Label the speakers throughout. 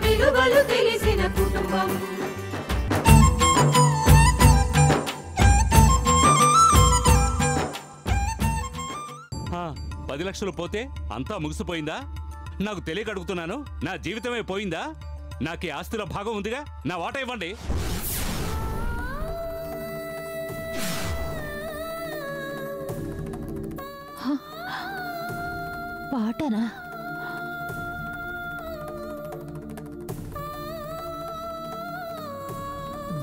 Speaker 1: విలువలు తెలిసిన కుటుంబం.
Speaker 2: 10 లక్షలు పోతే అంతా ముగిసిపోయిందా? నాకు తెలియక అడుగుతున్నాను. నా జీవితమే పోయిందా? నాకు ఈ ఆస్తిలో భాగం ఉందిగా, నా వాటా ఇవ్వండి.
Speaker 3: వాటానా?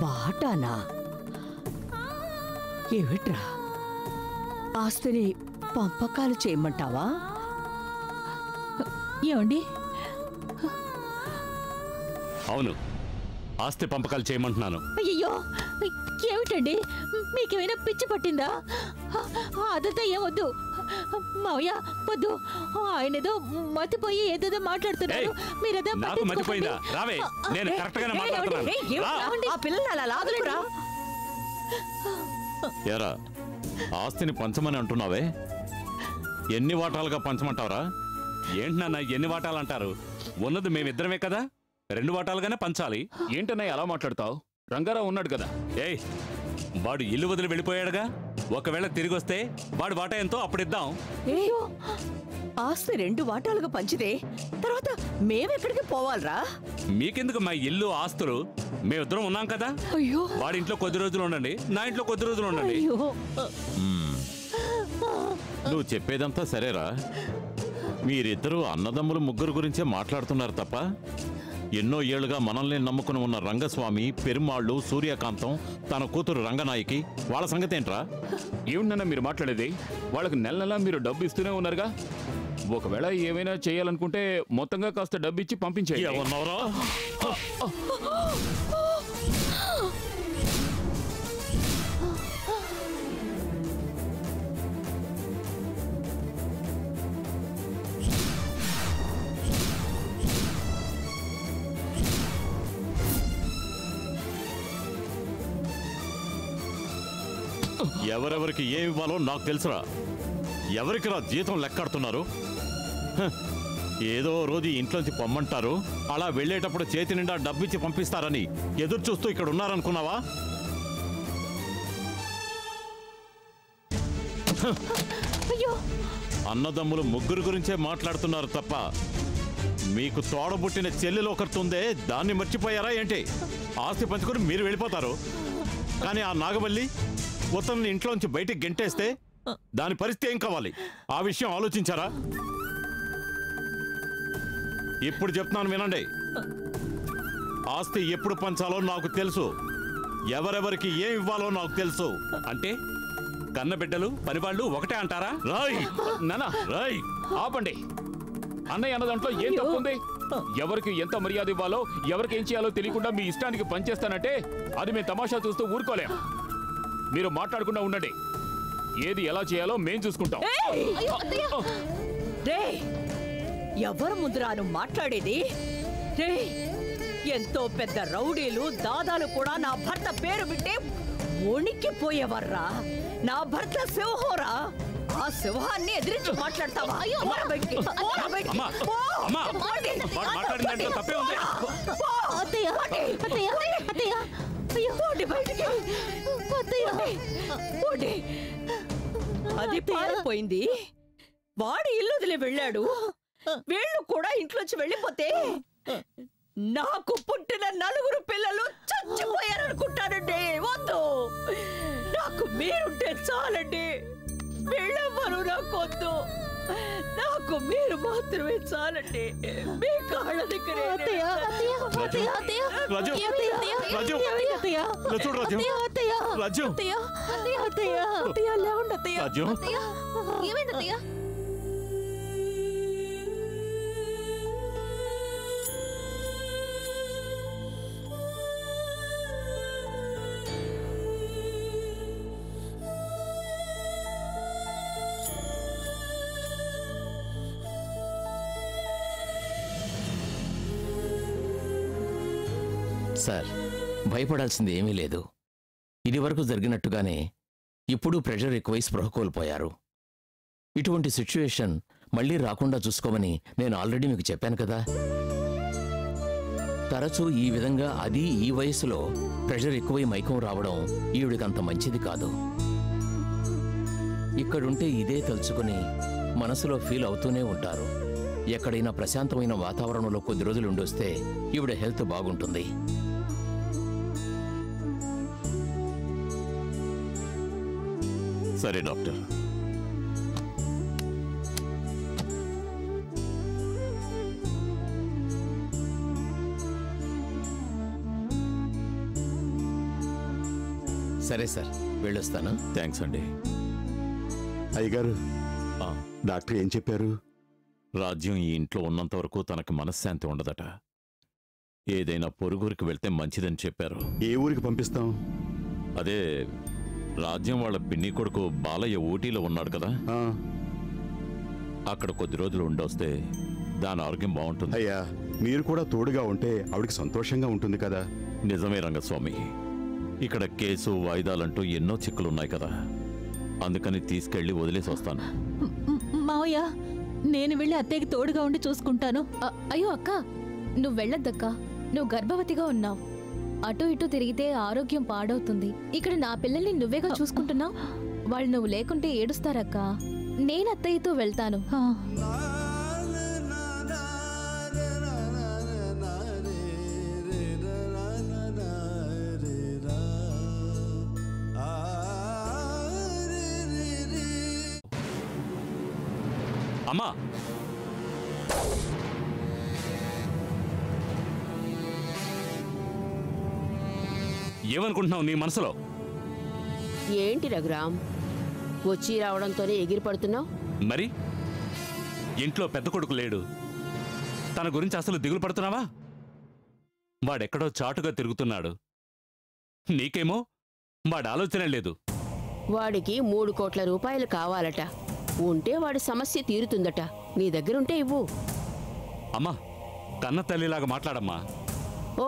Speaker 4: వాటానా? ఏమిట్రా, ఆస్తిని పంపకాలు చేయమంటావా?
Speaker 3: ఏమండి?
Speaker 2: అవును, ఆస్తి పంపకాలు చేయమంటున్నాను.
Speaker 3: అయ్యో, ఏమిటండి, మీకేమైనా పిచ్చి పట్టిందా? అదంతా ఏమొద్దు మావయ్య, వద్దు. ఆయన ఏదో మతిపోయి ఏదేదో మాట్లాడుతున్నారు. మీరేదో
Speaker 2: నాకు మతిపోయిందా? రావే, నేను కరెక్ట్ గానే మాట్లాడుతున్నాను.
Speaker 5: ఏరా, ఆస్తిని పంచమని అంటున్నావే, ఎన్ని వాటాలుగా పంచమంటావరా?
Speaker 2: ఏంటి నాన్న ఎన్ని వాటాలు అంటారు? ఉన్నది మేమిద్దరమే కదా, 2 వాటాలుగానే పంచాలి.
Speaker 6: ఏంటన్నా అలా మాట్లాడతావు? రంగారావు ఉన్నాడు కదా.
Speaker 2: ఏయ్, వాడు ఇల్లు వదిలి వెళ్ళిపోయాడుగా. ఒకవేళ తిరిగి వస్తే వాడు వాటా ఎంతో అప్పుడిద్దాం.
Speaker 4: ఆస్తి 2 వాటాలుగా పంచితే తర్వాత మేమెక్కడికి పోవాలరా?
Speaker 2: మీకెందుకు మా ఇల్లు ఆస్తులు? మేమిద్దరం ఉన్నాం కదా. వాడి ఇంట్లో కొద్ది రోజులు ఉండండి, నా ఇంట్లో కొద్ది రోజులు ఉండండి.
Speaker 5: నువ్వు చెప్పేదంతా సరేరా, మీరిద్దరూ అన్నదమ్ములు ముగ్గురు గురించే మాట్లాడుతున్నారు తప్ప ఎన్నో ఏళ్లుగా మనల్ని నమ్ముకుని ఉన్న రంగస్వామి, పెరుమాళ్ళు, సూర్యకాంతం, తన కూతురు రంగనాయకి, వాళ్ళ సంగతి ఏంట్రా?
Speaker 6: ఏమిటన్నా మీరు మాట్లాడేది? వాళ్ళకి నెల నెలా మీరు డబ్బు ఇస్తూనే ఉన్నారుగా. ఒకవేళ ఏమైనా చేయాలనుకుంటే మొత్తంగా కాస్త డబ్బు ఇచ్చి పంపించేయండి.
Speaker 5: ఏమన్నావురా? ఎవరెవరికి ఏమి ఇవ్వాలో నాకు తెలుసురా. ఎవరికి రా జీతం లెక్కాడుతున్నారు? ఏదో రోజు ఇంట్లోంచి పొమ్మంటారు, అలా వెళ్ళేటప్పుడు చేతి నిండా డబ్బిచ్చి పంపిస్తారని ఎదురు చూస్తూ ఇక్కడ ఉన్నారనుకున్నావా? అన్నదమ్ములు ముగ్గురు గురించే మాట్లాడుతున్నారు తప్ప మీకు తోడబుట్టిన చెల్లెలు ఒకరుతుందే, దాన్ని మర్చిపోయారా ఏంటి? ఆస్తి పంచుకొని మీరు వెళ్ళిపోతారు, కానీ ఆ నాగవల్లి ఉత్తర్ని ఇంట్లోంచి బయటికి గెంటేస్తే దాని పరిస్థితి ఏం కావాలి? ఆ విషయం ఆలోచించారా? ఇప్పుడు చెప్తున్నాను వినండి. ఆస్తి ఎప్పుడు పంచాలో నాకు తెలుసు, ఎవరెవరికి ఏం ఇవ్వాలో నాకు తెలుసు.
Speaker 2: అంటే కన్నబిడ్డలు పనివాళ్ళు ఒకటే అంటారా?
Speaker 5: రాయ్
Speaker 6: నానా,
Speaker 5: రాయ్
Speaker 6: ఆపండి. అన్నయ్య అన్న దాంట్లో ఏం తప్పుంది? ఎవరికి ఎంత మర్యాద ఇవ్వాలో, ఎవరికి ఏం చేయాలో తెలియకుండా మీ ఇష్టానికి పనిచేస్తానంటే అది మేము తమాషా చూస్తూ ఊరుకోలేం. మీరు మాట్లాడకుండా ఉండండి. ఏది ఎలా చేయాలో మేం చూసుకుంటాం.
Speaker 4: ఎవరు ముందురాను మాట్లాడేది? ఎంతో పెద్ద రౌడీలు, దాదాలు కూడా నా భర్త పేరు వింటే వణికిపోయేవర్రా. నా భర్త సింహోరా. ఆ సింహాన్ని ఎదిరించి మాట్లాడతావా? అది పారిపోయింది. వాడి ఇల్లు వదిలి వెళ్ళాడు. వీళ్ళు కూడా ఇంట్లోంచి వెళ్ళిపోతే నాకు పుట్టిన 4 పిల్లలు చచ్చిపోయారనుకుంటానండి. వద్దు, నాకు మీరుంటే చాలండి. వీళ్ళెవ్వరూ నాకొద్దు, నాకు మీరు మాత్రమే చాలండి. మీ కాళ్ళ దగ్గర
Speaker 7: సార్, భయపడాల్సింది ఏమీ లేదు. ఇదివరకు జరిగినట్టుగానే ఇప్పుడు ప్రెషర్ ఎక్కువై స్పృహ కోల్పోయారు. ఇటువంటి సిచ్యువేషన్ మళ్ళీ రాకుండా చూసుకోమని నేను ఆల్రెడీ మీకు చెప్పాను కదా. తరచూ ఈ విధంగా అది ఈ వయసులో ప్రెషర్ ఎక్కువై మైకం రావడం ఈవిడికంత మంచిది కాదు. ఇక్కడుంటే ఇదే తలుచుకుని మనసులో ఫీల్ అవుతూనే ఉంటారు. ఎక్కడైనా ప్రశాంతమైన వాతావరణంలో కొద్ది రోజులు ఉండొస్తే ఈవిడ హెల్త్ బాగుంటుంది.
Speaker 5: సరే డాక్టర్.
Speaker 7: సరే సార్, వెళ్ళొస్తాను.
Speaker 5: థ్యాంక్స్ అండి.
Speaker 8: అయ్యగారు,
Speaker 5: ఆ,
Speaker 8: డాక్టర్ ఏం చెప్పారు?
Speaker 5: రాజ్యం ఈ ఇంట్లో ఉన్నంత వరకు తనకు మనశ్శాంతి ఉండదట. ఏదైనా పొరుగురికి వెళ్తే మంచిదని చెప్పారు.
Speaker 8: ఏ ఊరికి పంపిస్తాం?
Speaker 5: అదే రాజ్యం వాళ్ళ పిన్ని కొడుకు బాలయ్య ఊటీలో ఉన్నాడు కదా,
Speaker 8: ఆ,
Speaker 5: అక్కడ కొద్ది రోజులు ఉండొస్తే దాని ఆరోగ్యం బాగుంటుంది.
Speaker 8: అయ్యా, మీరు కూడా తోడుగా ఉంటే ఆవిడికి సంతోషంగా ఉంటుంది కదా.
Speaker 5: నిజమే రంగస్వామి, ఇక్కడ కేసు వాయిదాలంటూ ఎన్నో చిక్కులున్నాయి కదా, అందుకని తీసుకెళ్లి వదిలేసి వస్తాను.
Speaker 3: మావయ్య, నేను వెళ్ళి అత్తయ్యకి తోడుగా ఉండి చూసుకుంటాను.
Speaker 9: అయ్యో అక్క, నువ్వు వెళ్ళొద్దక్క. నువ్వు గర్భవతిగా ఉన్నావు. అటు ఇటు తిరిగితే ఆరోగ్యం పాడవుతుంది. ఇక్కడ నా పిల్లల్ని నువ్వేగా చూసుకుంటున్నావు. వాళ్ళు నువ్వు లేకుంటే ఏడుస్తారక్క. నేను అత్తయ్యతో వెళ్తాను.
Speaker 3: ఆ,
Speaker 2: అమ్మా, ఏమనుకుంటున్నావు నీ మనసులో?
Speaker 10: ఏంటి రఘురామ్, వచ్చి రావడంతోనే ఎగిరి పడుతున్నావు?
Speaker 2: మరి ఇంట్లో పెద్ద కొడుకు లేడు, తన గురించి అసలు దిగులు పడుతున్నావా? వాడెక్కడో చాటుగా తిరుగుతున్నాడు. నీకేమో వాడి ఆలోచన లేదు.
Speaker 10: వాడికి 3 కోట్ల రూపాయలు కావాలట. ఉంటే వాడి సమస్య తీరుతుందట. నీ దగ్గరుంటే ఇవ్వు.
Speaker 2: అమ్మా, కన్న తల్లిలాగా మాట్లాడమ్మా.
Speaker 10: ఓ,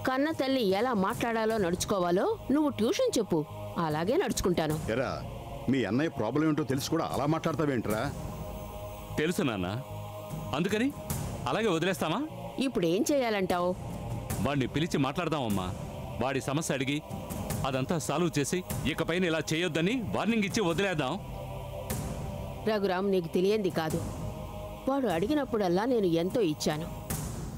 Speaker 10: కన్న తల్లి ఎలా మాట్లాడాలో నడుచుకోవాలో నువ్వు ట్యూషన్ చెప్పు. అలాగే నడుచుకుంటాను.
Speaker 8: ఎరా, మీ అన్నయ్య ప్రాబ్లం ఏంటో తెలిసి కూడా అలా మాట్లాడతావేంట్రా?
Speaker 2: తెలుసు నాన్న, అందుకని అలాగే వదిలేస్తామా?
Speaker 10: ఇప్పుడేం చేయాలంటావు?
Speaker 2: వాడిని పిలిచి మాట్లాడదామమ్మా. వాడి సమస్య అడిగి అదంతా సాల్వ్ చేసి ఇకపైన ఇలా చేయొద్దని వార్నింగ్ ఇచ్చి వదిలేద్దాం.
Speaker 10: రఘురామ్, నీకు తెలియంది కాదు. వాడు అడిగినప్పుడల్లా నేను ఎంతో ఇచ్చాను.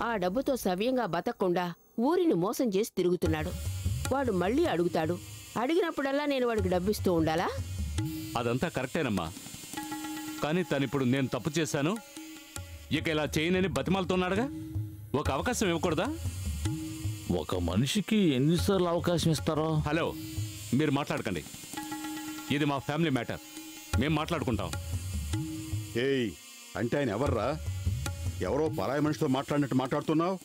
Speaker 10: ఆ డబ్బుతో సవ్యంగా బతకకుండా ఊరిని మోసం చేసి తిరుగుతున్నాడు. వాడు మళ్ళీ అడుగుతాడు. అడిగినప్పుడల్లా నేను వాడికి డబ్బిస్తూ ఉండాలా?
Speaker 2: అదంతా కరెక్టేనమ్మా, కానీ తనిప్పుడు నేను తప్పు చేశాను, ఇక ఇలా చేయనని బతిమాలుతున్నాడుగా. ఒక అవకాశం ఇవ్వకూడదా?
Speaker 11: ఒక మనిషికి ఎన్నిసార్లు అవకాశం ఇస్తారో?
Speaker 2: హలో, మీరు మాట్లాడకండి. ఇది మా ఫ్యామిలీ మ్యాటర్, మేం మాట్లాడుకుంటాం.
Speaker 8: ఏయ్, అంటే ఆయన ఎవర్రా? ఎవరో పరాయి మనిషితో మాట్లాడినట్టు మాట్లాడుతున్నావు.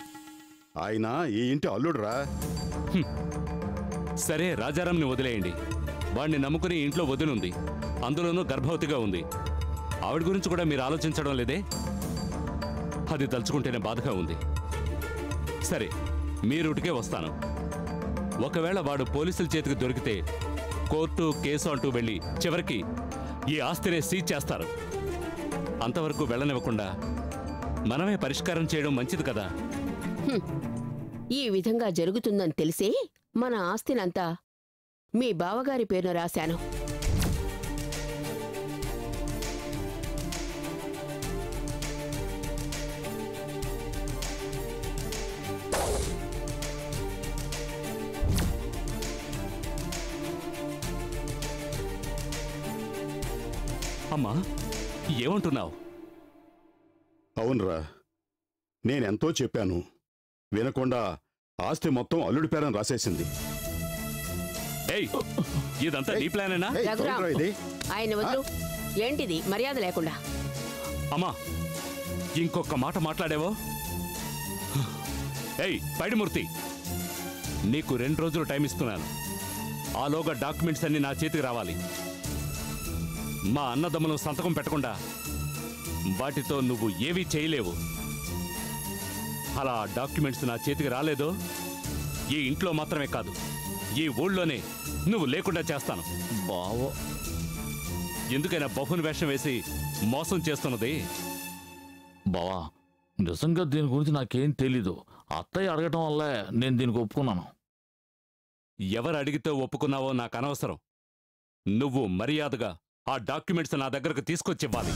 Speaker 8: ఆయన ఈ ఇంటి అల్లుడురా.
Speaker 2: సరే, రాజారాంని వదిలేయండి. వాడిని నమ్ముకుని ఇంట్లో వదినుంది, అందులోనూ గర్భవతిగా ఉంది. ఆవిడ గురించి కూడా మీరు ఆలోచించడం లేదే? అది తలుచుకుంటేనే బాధగా ఉంది. సరే, మీ రూటుకే వస్తాను. ఒకవేళ వాడు పోలీసుల చేతికి దొరికితే కోర్టు కేసు అంటూ వెళ్ళి చివరికి ఈ ఆస్తినే సీజ్ చేస్తారు. అంతవరకు వెళ్ళనివ్వకుండా మనమే పరిష్కారం చేయడం మంచిది కదా.
Speaker 10: ఈ విధంగా జరుగుతుందని తెలిసే మన ఆస్తినంతా మీ బావగారి పేరున రాశాను.
Speaker 2: అమ్మా, ఏమంటున్నావు?
Speaker 8: అవునరా, నేనెంతో చెప్పాను, వినకుండా ఆస్తి మొత్తం అల్లుడి పేరని రాసేసింది.
Speaker 2: ఏయ్, ఇదంతా నీ ప్లానేనా?
Speaker 8: ఏయ్,
Speaker 10: రఘురామ్,
Speaker 8: చూడరా ఇది?
Speaker 10: ఆయన వదులు. ఏంటిది మర్యాద లేకుండా?
Speaker 2: అమ్మా, ఇంకొక మాట మాట్లాడేవో? ఏయ్ పైడిమూర్తి, నీకు 2 రోజులు టైం ఇస్తున్నాను. ఆలోగా డాక్యుమెంట్స్ అన్ని నా చేతికి రావాలి. మా అన్నదమ్ములు సంతకం పెట్టకుండా వాటితో నువ్వు ఏవీ చేయలేవు. అలా డాక్యుమెంట్స్ నా చేతికి రాలేదో ఈ ఇంట్లో మాత్రమే కాదు, ఈ ఊళ్ళోనే నువ్వు లేకుండా చేస్తాను.
Speaker 11: బావో,
Speaker 2: ఎందుకైనా బహుని వేషం వేసి మోసం చేస్తున్నది?
Speaker 11: బావా, నిజంగా దీని గురించి నాకేం తెలీదు. అత్తయ్య అడగటం వల్లే నేను దీనికి ఒప్పుకున్నాను.
Speaker 2: ఎవరు అడిగితే ఒప్పుకున్నావో నాకు అనవసరం. నువ్వు మర్యాదగా ఆ డాక్యుమెంట్స్ నా దగ్గరకు తీసుకొచ్చివ్వాలి.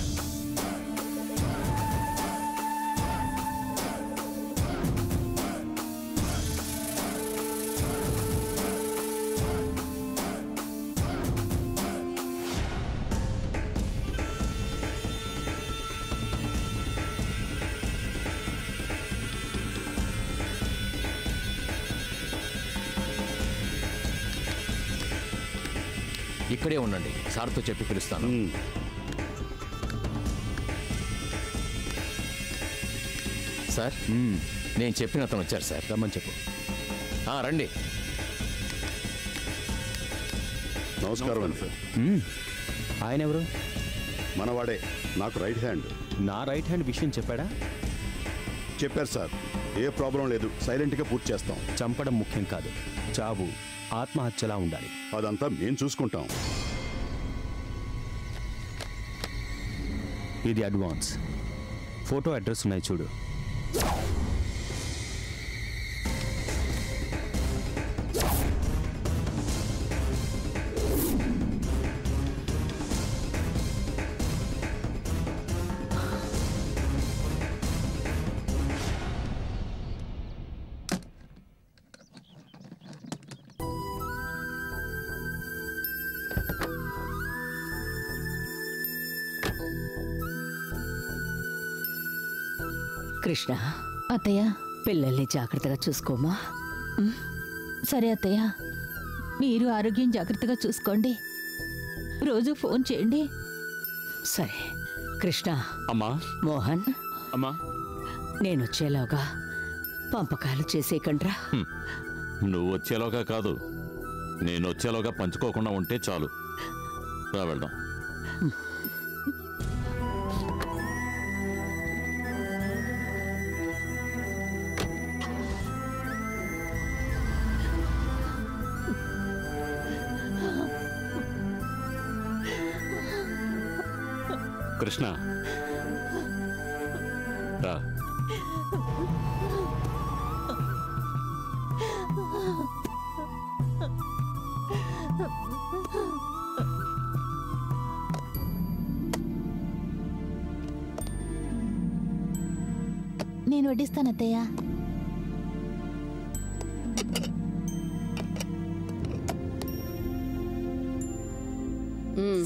Speaker 7: ఇక్కడే ఉండండి, సార్తో చెప్పి పిలుస్తాను. సార్, నేను చెప్పిన అతను వచ్చారు సార్. రమ్మని చెప్పు. రండి.
Speaker 8: నమస్కారం అండి సార్.
Speaker 12: ఆయన ఎవరు?
Speaker 8: మనవాడే, నాకు రైట్ హ్యాండ్.
Speaker 12: నా రైట్ హ్యాండ్ విషయం చెప్పాడా?
Speaker 8: చెప్పారు సార్. ఏ ప్రాబ్లం లేదు, సైలెంట్గా పూర్తి చేస్తాం.
Speaker 12: చంపడం ముఖ్యం కాదు, చావు ఆత్మహత్యలా ఉండాలి.
Speaker 8: అదంతా మేం చూసుకుంటాం.
Speaker 12: ఇది అడ్వాన్స్. ఫోటో అడ్రస్ ఉన్నాయి చూడు.
Speaker 4: కృష్ణ,
Speaker 3: అత్తయ్య,
Speaker 4: పిల్లల్ని జాగ్రత్తగా చూసుకోమా.
Speaker 3: సరే అత్తయ్య, మీరు ఆరోగ్యం జాగ్రత్తగా చూసుకోండి. రోజు ఫోన్ చేయండి.
Speaker 4: సరే కృష్ణ.
Speaker 2: అమ్మా.
Speaker 4: మోహన్.
Speaker 6: అమ్మా.
Speaker 4: నేను వచ్చేలోగా పంపకాలు చేసేయకండ్రా.
Speaker 5: నువ్వు వచ్చేలోగా కాదు, నేను వచ్చేలోగా పంచుకోకుండా ఉంటే చాలు. రా వెళ్దాం.
Speaker 2: కృష్ణ, రా.
Speaker 3: నేను వడ్డిస్తాను అత్తయ్య.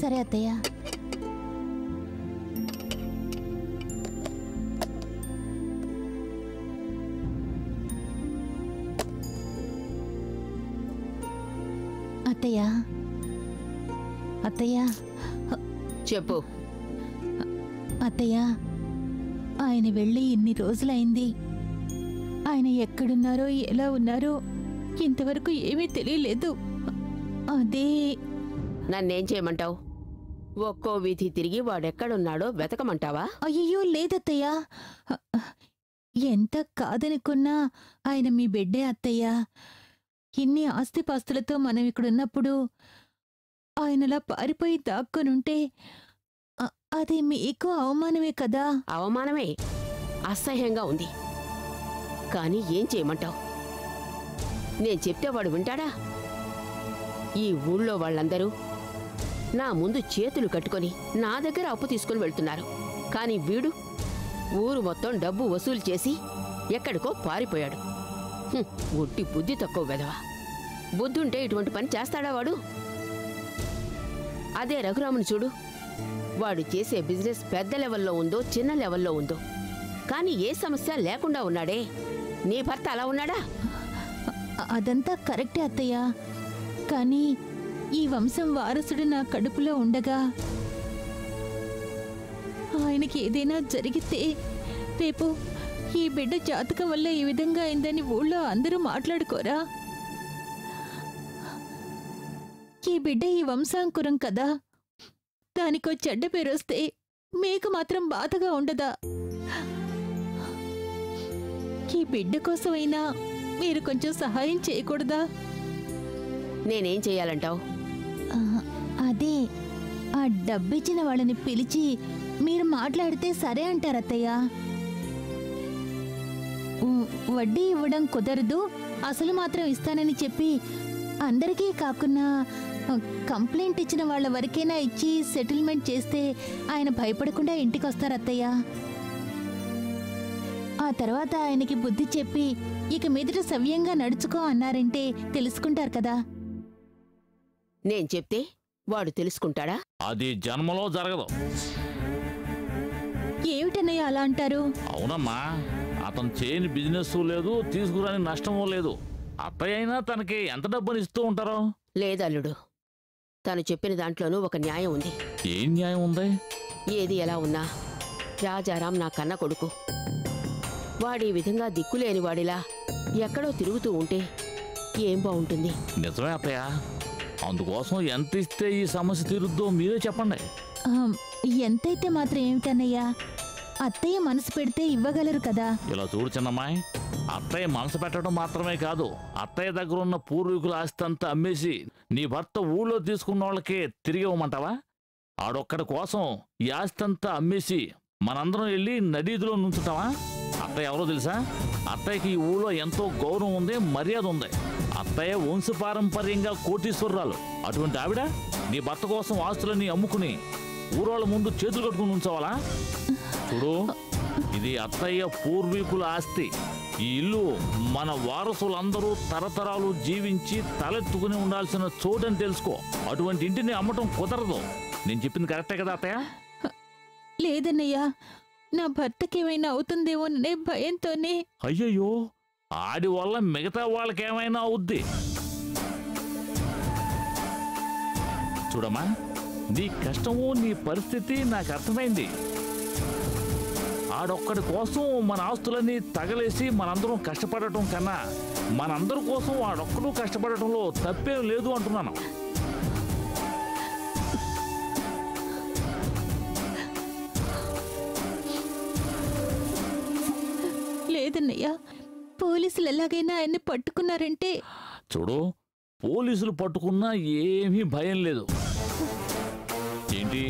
Speaker 3: సరే అత్తయ్య. అత్తయ్య, అత్తయ్య.
Speaker 10: చెప్పు.
Speaker 3: అత్తయ్య, ఆయన వెళ్ళి ఇన్ని రోజులైంది. ఆయన ఎక్కడున్నారో ఎలా ఉన్నారో ఇంతవరకు ఏమీ తెలియలేదు. అదే.
Speaker 10: నన్నేం చేయమంటావు? ఒక్కో వీధి తిరిగి వాడెక్కడున్నాడో వెతకమంటావా?
Speaker 3: అయ్యో లేదత్తయ్య. ఎంత కాదనుకున్నా ఆయన మీ బిడ్డే అత్తయ్య. ఇన్ని ఆస్తిపాస్తులతో మనం ఇక్కడున్నప్పుడు ఆయనలా పారిపోయి దాక్కునుంటే అది మీకు అవమానమే కదా.
Speaker 10: అవమానమే, అసహ్యంగా ఉంది. కానీ ఏం చేయమంటావు? నేను చెప్తే వాడు వింటాడా? ఈ ఊళ్ళో వాళ్ళందరూ నా ముందు చేతులు కట్టుకొని నా దగ్గర అప్పు తీసుకుని వెళ్తున్నారు. కానీ వీడు ఊరు మొత్తం డబ్బు వసూలు చేసి ఎక్కడికో పారిపోయాడు. ఒట్టి బుద్ధి తక్కువ వెధవా. బుద్ధుంటే ఇటువంటి పని చేస్తాడా వాడు? అదే రఘురాముని చూడు. వాడు చేసే బిజినెస్ పెద్ద లెవెల్లో ఉందో చిన్న లెవెల్లో ఉందో, కానీ ఏ సమస్య లేకుండా ఉన్నాడే. నీ భర్త అలా ఉన్నాడా?
Speaker 3: అదంతా కరెక్టే అత్తయ్య. కానీ ఈ వంశం వారసుడు నా కడుపులో ఉండగా ఆయనకి ఏదైనా జరిగితే రేపు ఈ బిడ్డ జాతకం వల్ల ఈ విధంగా అయిందని ఊళ్ళో అందరూ మాట్లాడుకోరా? ఈ బిడ్డ ఈ వంశాంకురం కదా. దానికో చెడ్డ పేరు వస్తే మీకు మాత్రం బాధగా ఉండదా? ఈ బిడ్డ కోసమైనా మీరు కొంచెం సహాయం చేయకూడదా?
Speaker 10: నేనేం చెయ్యాలంటావు?
Speaker 3: అదే, ఆ డబ్బిచ్చిన వాళ్ళని పిలిచి మీరు మాట్లాడితే సరే అంటారత్తయ్య. వడ్డీ ఇవ్వడం కుదరదు, అసలు మాత్రం ఇస్తానని చెప్పి అందరికీ కాకుండా కంప్లైంట్ ఇచ్చిన వాళ్ళ వరకైనా ఇచ్చి సెటిల్మెంట్ చేస్తే ఆయన భయపడకుండా ఇంటికి వస్తారు అత్తయ్య. ఆ తర్వాత ఆయనకి బుద్ధి చెప్పి ఇక మీదట సవ్యంగా నడుచుకో అన్నారంటే తెలుసుకుంటారు కదా.
Speaker 10: నేను చెప్తే వాడు తెలుసుకుంటాడా?
Speaker 11: అది జన్మలో జరగదు.
Speaker 3: ఏమిటన్నయ్య అలా అంటారు?
Speaker 11: అవునమ్మా, అతను చేయని బిజినెస్ లేదు, తీసుకురాని నష్టమూ లేదు. అత్తయ్య అయినా తనకి ఎంత డబ్బుని ఇస్తూ ఉంటారో.
Speaker 10: లేదల్లుడు, తను చెప్పిన దాంట్లోనూ ఒక న్యాయం ఉంది.
Speaker 11: ఏం న్యాయం ఉంది?
Speaker 10: ఏది ఎలా ఉన్నా రాజారాం నా కన్న కొడుకు. వాడి విధంగా దిక్కులేని వాడిలా ఎక్కడో తిరుగుతూ ఉంటే ఏం బాగుంటుంది?
Speaker 11: నిజమే అత్తయ్య. అందుకోసం ఎంత ఇస్తే ఈ సమస్య తీరుద్దో మీరే చెప్పండి.
Speaker 3: ఎంతైతే మాత్రం ఏమిటన్నయ్యా, అత్తయ్య మనసు పెడితే ఇవ్వగలరు కదా.
Speaker 11: ఇలా చూడు చిన్నమ్మాయి, అత్తయ్య మనసు పెట్టడం మాత్రమే కాదు, అత్తయ్య దగ్గర ఉన్న పూర్వీకుల ఆస్తి అంతా అమ్మేసి నీ భర్త ఊళ్ళో తీసుకున్న వాళ్ళకే తిరిగి ఇవ్వమంటావా? ఆడొక్కడి కోసం ఈ ఆస్తి అంతా అమ్మేసి మనందరం వెళ్ళి నదీదిలో నుంచుతావా? అత్తయ్య ఎవరో తెలుసా? అత్తయ్యకి ఈ ఊళ్ళో ఎంతో గౌరవం ఉంది, మర్యాద ఉంది. అత్తయ్య వంశపారంపర్యంగా కోటీశ్వరరాలు. అటువంటి ఆవిడ నీ భర్త కోసం ఆస్తులన్నీ అమ్ముకుని ఊరోళ్ళ ముందు చేతులు కట్టుకుని ఉంచవాలా? చూడు, ఇది అత్తయ్య పూర్వీకుల ఆస్తి. ఈ ఇల్లు మన వారసులందరూ తరతరాలు జీవించి తలెత్తుకుని ఉండాల్సిన చోటని తెలుసుకో. అటువంటి ఇంటిని అమ్మటం కుదరదు. నేను చెప్పింది కరెక్టే కదా అత్తయ్య?
Speaker 3: లేదన్నయ్యా, నా భర్తకేమైనా అవుతుందేమోననే భయంతోనే.
Speaker 11: అయ్యయ్యో, ఆడి వల్ల మిగతా వాళ్ళకేమైనా అవుద్ది. చూడమ్మా, నీ కష్టము నీ పరిస్థితి నాకు అర్థమైంది. ఆడొక్కడి కోసం మన ఆస్తులన్నీ తగలేసి మనందరం కష్టపడటం కన్నా మనందరి కోసం వాడొక్కడు కష్టపడటంలో తప్పేం లేదు అంటున్నాను.
Speaker 3: లేదన్నయ్యా, పోలీసులు ఎలాగైనా ఆయన్ని పట్టుకున్నారంటే.
Speaker 11: చూడు, పోలీసులు పట్టుకున్నా ఏమీ భయం లేదు. ఏంటి,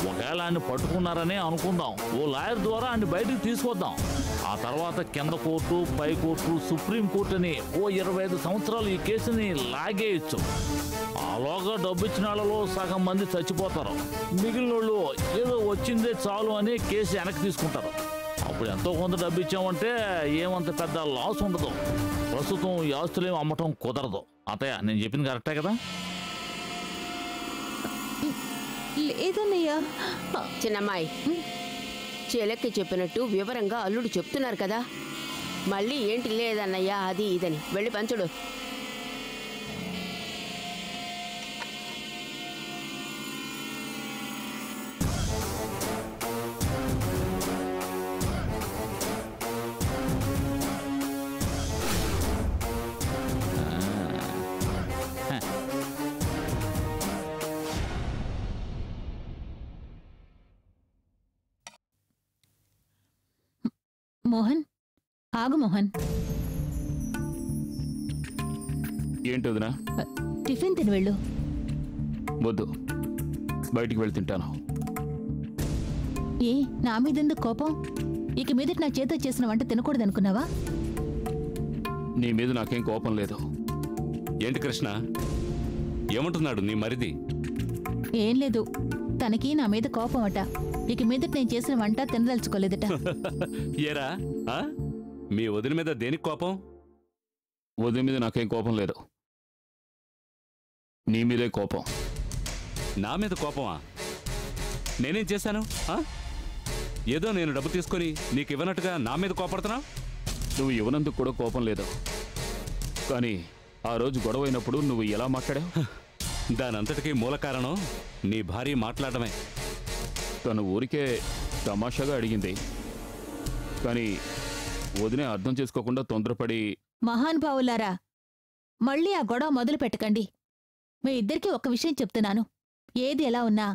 Speaker 11: ఒకవేళ ఆయన పట్టుకున్నారనే అనుకుందాం, ఓ లాయర్ ద్వారా ఆయన బయటకు తీసుకొద్దాం. ఆ తర్వాత కింద కోర్టు, పై కోర్టు, సుప్రీం కోర్టు అని ఓ 25 సంవత్సరాలు ఈ కేసుని లాగేయచ్చు. ఆలోగా డబ్బు ఇచ్చిన వాళ్ళలో సగం మంది చచ్చిపోతారు, మిగిలిన వాళ్ళు ఏదో వచ్చిందే చాలు అని కేసు వెనక్కి తీసుకుంటారు. అప్పుడు ఎంతో కొంత డబ్బు ఇచ్చామంటే ఏమంత పెద్ద లాస్ ఉండదు. ప్రస్తుతం ఈ ఆస్తులేం అమ్మటం కుదరదు. అత్తయ్య, నేను చెప్పింది కరెక్టే కదా?
Speaker 3: లేదన్నయ్యా.
Speaker 10: చిన్నమ్మాయి, చెలక్కి చెప్పినట్టు వివరంగా అల్లుడు చెప్తున్నారు కదా. మళ్ళీ ఏంటి లేదన్నయ్యా అది ఇదని వెళ్ళి పంచుడు.
Speaker 3: మోహన్, ఆగు మోహన్.
Speaker 6: ఏంటి వదినా?
Speaker 3: టిఫిన్ తిని వెళ్ళు.
Speaker 6: వద్దు, బయటికి వెళ్ళి తింటాను.
Speaker 3: ఏ, నా మీదెందుకు కోపం? ఇక మీదట నా చేత చేసిన వంట తినకూడదనుకున్నావా?
Speaker 2: నీ మీద నాకేం కోపం లేదు. ఏంటి కృష్ణ, ఏమంటున్నాడు నీ మరిది?
Speaker 3: ఏం లేదు, తనకి నా మీద కోపం అట. ఇక మీదట నేను చేసిన వంట తినదలుచుకోలేదట.
Speaker 2: ఏరా, మీ వదిన మీద దేనికి కోపం?
Speaker 6: వదిన మీద నాకేం కోపం లేదు, నీ మీదే కోపం.
Speaker 2: నా మీద కోపమా? నేనేం చేశాను? ఏదో నేను డబ్బు తీసుకొని నీకు ఇవ్వనట్టుగా నా మీద కోపడుతున్నావు.
Speaker 6: నువ్వు ఇవ్వనందుకు కూడా కోపం లేదు, కానీ ఆ రోజు గొడవైనప్పుడు నువ్వు ఎలా మాట్లాడావు?
Speaker 2: దానంతటికీ మూల కారణం నీ భార్య మాట్లాడమే.
Speaker 6: తను ఊరికే తమాషాగా అడిగింది, కానీ వదినే అర్థం చేసుకోకుండా తొందరపడి.
Speaker 3: మహానుభావులారా, మళ్ళీ ఆ గొడవ మొదలు పెట్టకండి. మీ ఇద్దరికీ ఒక విషయం చెప్తున్నాను. ఏది ఎలా ఉన్నా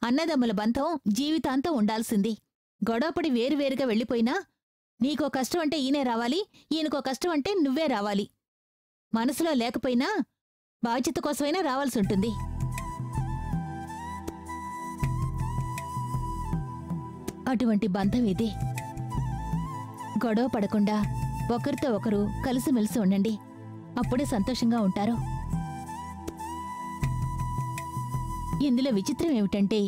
Speaker 3: అన్నదమ్ముల బంధం జీవితాంతం ఉండాల్సింది. గొడవపడి వేరువేరుగా వెళ్ళిపోయినా నీకో కష్టం అంటే ఈయనే రావాలి, ఈయనకో కష్టం అంటే నువ్వే రావాలి. మనసులో లేకపోయినా బాధ్యత కోసమైనా రావాల్సి ఉంటుంది. అటువంటి బంధం ఇది. గొడవ పడకుండా ఒకరితో ఒకరు కలిసిమెలిసి ఉండండి. అప్పుడే సంతోషంగా ఉంటారు. ఇందులో విచిత్రం ఏమిటంటే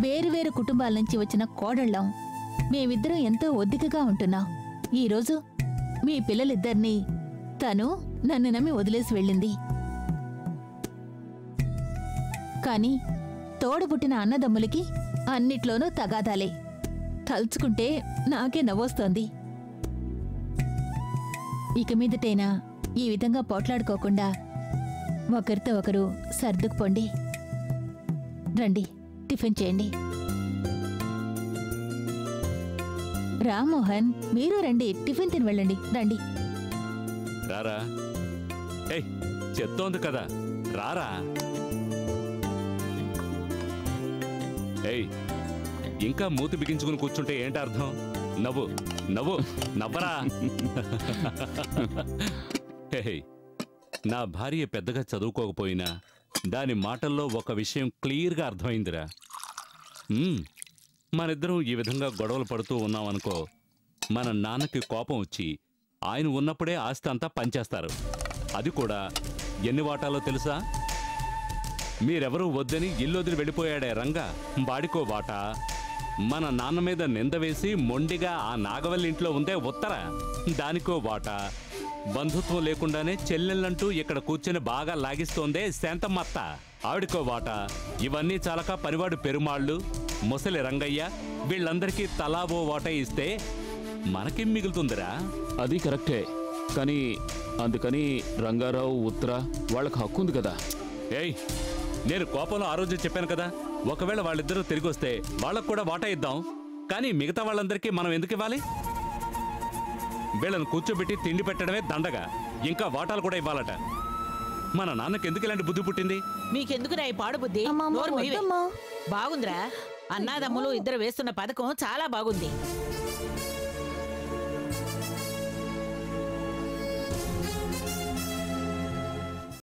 Speaker 3: వేరువేరు కుటుంబాల నుంచి వచ్చిన కోడళ్ళం మేమిద్దరం ఎంతో ఒద్దికగా ఉంటున్నాం. ఈరోజు మీ పిల్లలిద్దరినీ తను నన్ను నమ్మి వదిలేసి వెళ్ళింది. కాని తోడబుట్టిన అన్నదమ్ములకి అన్నిట్లోనూ తగాదాలే. తలుచుకుంటే నాకే నవ్వొస్తోంది. ఇక మీదటైనా ఈ విధంగా పోట్లాడుకోకుండా ఒకరితో ఒకరు సర్దుకుపోండి. రండి, టిఫిన్ చేయండి. రామ్మోహన్, మీరు రండి, టిఫిన్ తిని వెళ్ళండి. రండి.
Speaker 2: రారా. ఏయ్, చెత్తోంది కదా, రారా. ఏయ్, ఇంకా మూతి బిగించుకుని కూర్చుంటే ఏంటి అర్థం? నవ్వు నవ్వు, నవ్వరా. హే, నా భార్య పెద్దగా చదువుకోకపోయినా దాని మాటల్లో ఒక విషయం క్లియర్గా అర్థమైందిరా. మనిద్దరం ఈ విధంగా గొడవలు పడుతూ ఉన్నామనుకో, మన నాన్నకి కోపం వచ్చి ఆయన ఉన్నప్పుడే ఆస్తి అంతా పంచేస్తారు. అది కూడా ఎన్ని వాటాలో తెలుసా? మీరెవరూ వద్దని ఇల్లొదిలి వెళ్ళిపోయాడే రంగా, వాడికో వాటా. మన నాన్న మీద నింద వేసి మొండిగా ఆ నాగవల్లి ఇంట్లో ఉందే ఉత్తర, దానికో వాటా. బంధుత్వం లేకుండానే చెల్లెళ్ళంటూ ఇక్కడ కూర్చొని బాగా లాగిస్తోందే శాంతమ్మత్త, ఆవిడికో వాటా. ఇవన్నీ చాలక పనివాడు పెరుమాళ్ళు, ముసలి రంగయ్య, వీళ్ళందరికీ తలా ఓ వాటా ఇస్తే మనకేం మిగులుతుందిరా?
Speaker 6: అది కరెక్టే, కానీ అందుకని రంగారావు, ఉత్తర వాళ్ళకి హక్కు ఉంది కదా.
Speaker 2: ఏయ్, నేను కోపంలో ఆ రోజు చెప్పాను కదా, ఒకవేళ వాళ్ళిద్దరూ తిరిగి వస్తే వాళ్ళకు కూడా వాటా ఇద్దాం. కానీ మిగతా వాళ్ళందరికీ మనం ఎందుకు ఇవ్వాలి? వీళ్ళని కూర్చోబెట్టి తిండి పెట్టడమే దండగా, ఇంకా వాటాలు కూడా ఇవ్వాలట. మన నాన్నకి ఎందుకు ఇలాంటి బుద్ధి పుట్టింది?
Speaker 13: మీకెందుకురా ఈ పాడు బుద్ధి? బాగుందిరా, అన్నాదమ్ములు ఇద్దరు వేస్తున్న పథకం చాలా బాగుంది.